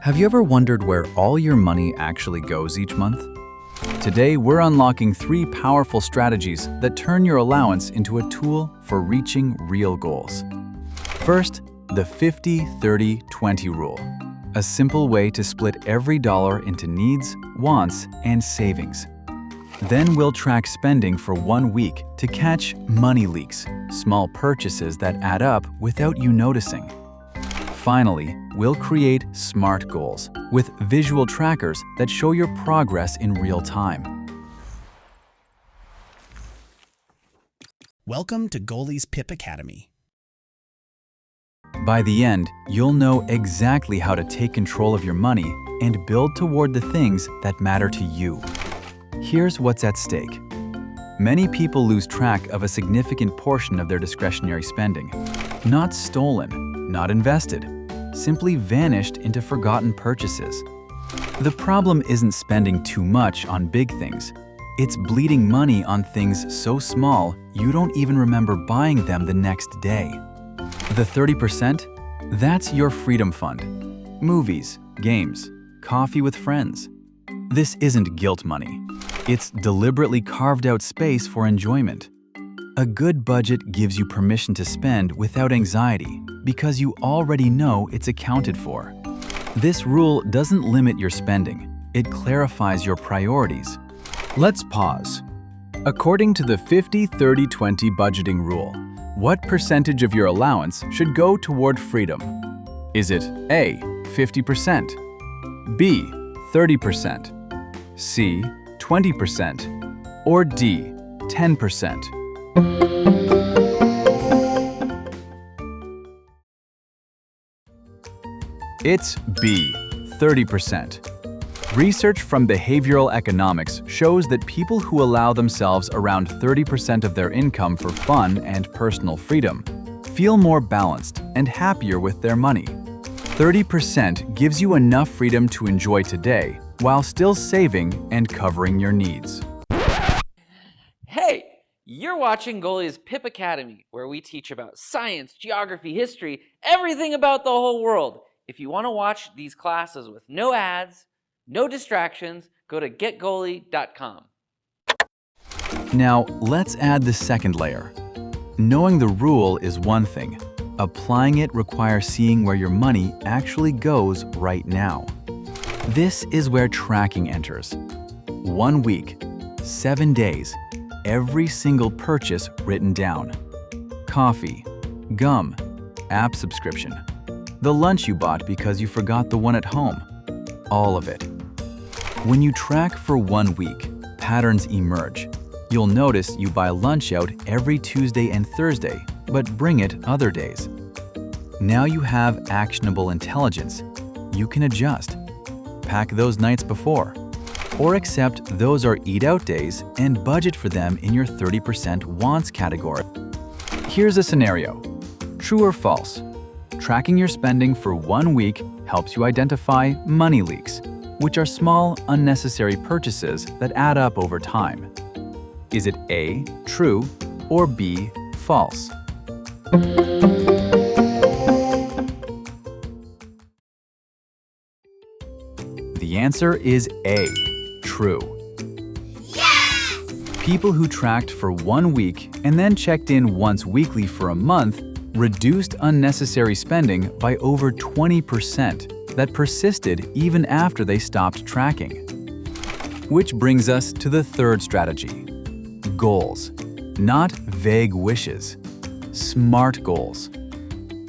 Have you ever wondered where all your money actually goes each month? Today, we're unlocking 3 powerful strategies that turn your allowance into a tool for reaching real goals. First, the 50-30-20 rule, a simple way to split every dollar into needs, wants, and savings. Then we'll track spending for 1 week to catch money leaks, small purchases that add up without you noticing. Finally, we'll create SMART goals with visual trackers that show your progress in real time. Welcome to Goalie's Pip Academy. By the end, you'll know exactly how to take control of your money and build toward the things that matter to you. Here's what's at stake. Many people lose track of a significant portion of their discretionary spending. Not stolen, not invested, simply vanished into forgotten purchases. The problem isn't spending too much on big things. It's bleeding money on things so small you don't even remember buying them the next day. The 30%? That's your freedom fund. Movies, games, coffee with friends. This isn't guilt money. It's deliberately carved out space for enjoyment. A good budget gives you permission to spend without anxiety because you already know it's accounted for. This rule doesn't limit your spending. It clarifies your priorities. Let's pause. According to the 50-30-20 budgeting rule, what percentage of your allowance should go toward freedom? Is it A, 50%, B, 30%, C, 20%, or D, 10%? It's B, 30%. Research from behavioral economics shows that people who allow themselves around 30% of their income for fun and personal freedom feel more balanced and happier with their money. 30% gives you enough freedom to enjoy today while still saving and covering your needs. Hey, you're watching Goalie's Pip Academy, where we teach about science, geography, history, everything about the whole world. If you want to watch these classes with no ads, no distractions, go to getgoalie.com. Now, let's add the second layer. Knowing the rule is one thing. Applying it requires seeing where your money actually goes right now. This is where tracking enters. 1 week, 7 days, every single purchase written down. Coffee, gum, app subscription, the lunch you bought because you forgot the one at home. All of it. When you track for 1 week, patterns emerge. You'll notice you buy lunch out every Tuesday and Thursday, but bring it other days. Now you have actionable intelligence. You can adjust. Pack those nights before. Or accept those are eat-out days and budget for them in your 30% wants category. Here's a scenario. True or false? Tracking your spending for 1 week helps you identify money leaks, which are small, unnecessary purchases that add up over time. Is it A, true, or B, false? The answer is A, true. Yes! People who tracked for 1 week and then checked in once weekly for a month reduced unnecessary spending by over 20% that persisted even after they stopped tracking. Which brings us to the third strategy. Goals, not vague wishes. SMART goals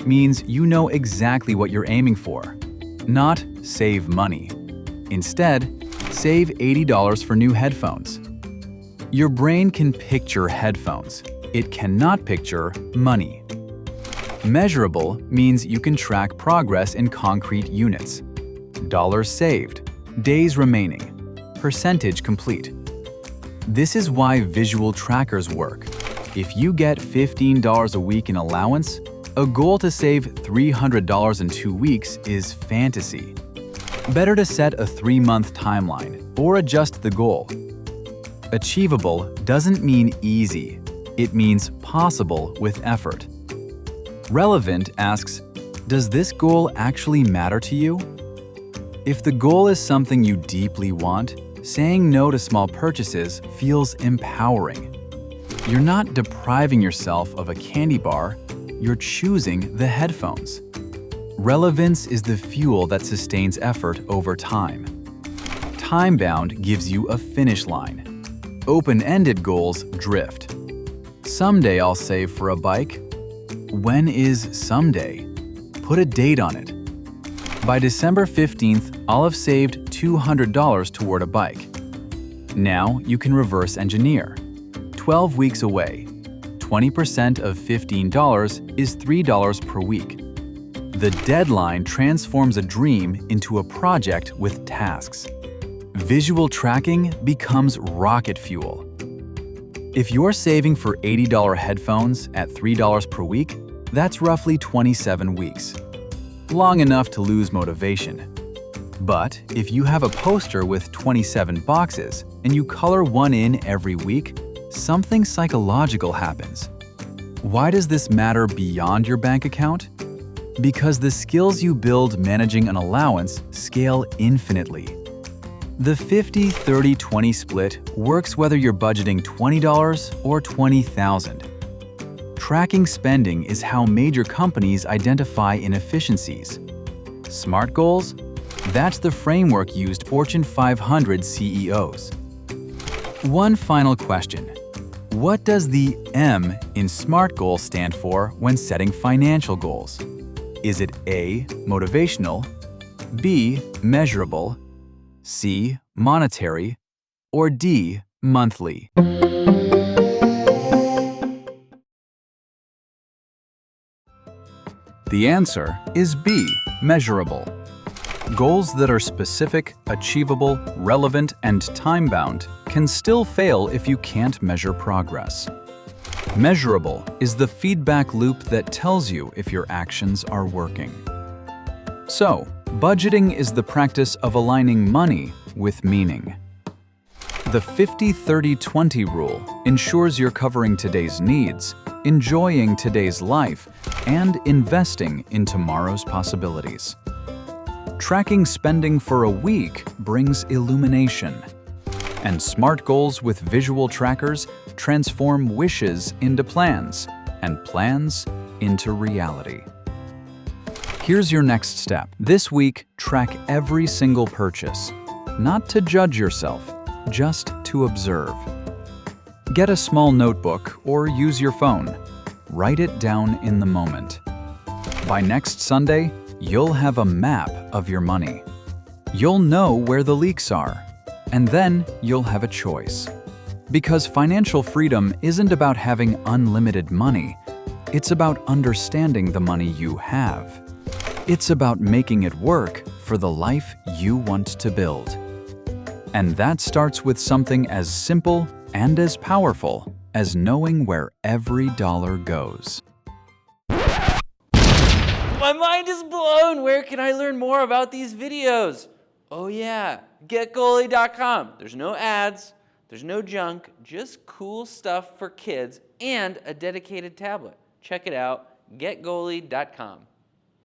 means you know exactly what you're aiming for, not save money. Instead, save $80 for new headphones. Your brain can picture headphones. It cannot picture money. Measurable means you can track progress in concrete units. Dollars saved, days remaining, percentage complete. This is why visual trackers work. If you get $15 a week in allowance, a goal to save $300 in 2 weeks is fantasy. Better to set a 3-month timeline or adjust the goal. Achievable doesn't mean easy. It means possible with effort. Relevant asks, does this goal actually matter to you? If the goal is something you deeply want, saying no to small purchases feels empowering. You're not depriving yourself of a candy bar, you're choosing the headphones. Relevance is the fuel that sustains effort over time. Time-bound gives you a finish line. Open-ended goals drift. Someday I'll save for a bike. When is someday? Put a date on it. By December 15th, I'll have saved $200 toward a bike. Now you can reverse engineer. 12 weeks away. 20% of $15 is $3 per week. The deadline transforms a dream into a project with tasks. Visual tracking becomes rocket fuel. If you're saving for $80 headphones at $3 per week, that's roughly 27 weeks. Long enough to lose motivation. But if you have a poster with 27 boxes and you color one in every week, something psychological happens. Why does this matter beyond your bank account? Because the skills you build managing an allowance scale infinitely. The 50-30-20 split works whether you're budgeting $20 or $20,000. Tracking spending is how major companies identify inefficiencies. SMART goals? That's the framework used by Fortune 500 CEOs. One final question. What does the M in SMART goals stand for when setting financial goals? Is it A, motivational, B, measurable, C, monetary, or D, monthly? The answer is B, measurable. Goals that are specific, achievable, relevant, and time-bound can still fail if you can't measure progress. Measurable is the feedback loop that tells you if your actions are working. So, budgeting is the practice of aligning money with meaning. The 50-30-20 rule ensures you're covering today's needs, enjoying today's life, and investing in tomorrow's possibilities. Tracking spending for a week brings illumination. And SMART goals with visual trackers transform wishes into plans, and plans into reality. Here's your next step. This week, track every single purchase. Not to judge yourself, just to observe. Get a small notebook or use your phone. Write it down in the moment. By next Sunday, you'll have a map of your money. You'll know where the leaks are, and then you'll have a choice. Because financial freedom isn't about having unlimited money, it's about understanding the money you have. It's about making it work for the life you want to build. And that starts with something as simple and as powerful as knowing where every dollar goes. My mind is blown. Where can I learn more about these videos? Oh yeah, getgoalie.com. There's no ads, there's no junk, just cool stuff for kids and a dedicated tablet. Check it out, getgoalie.com.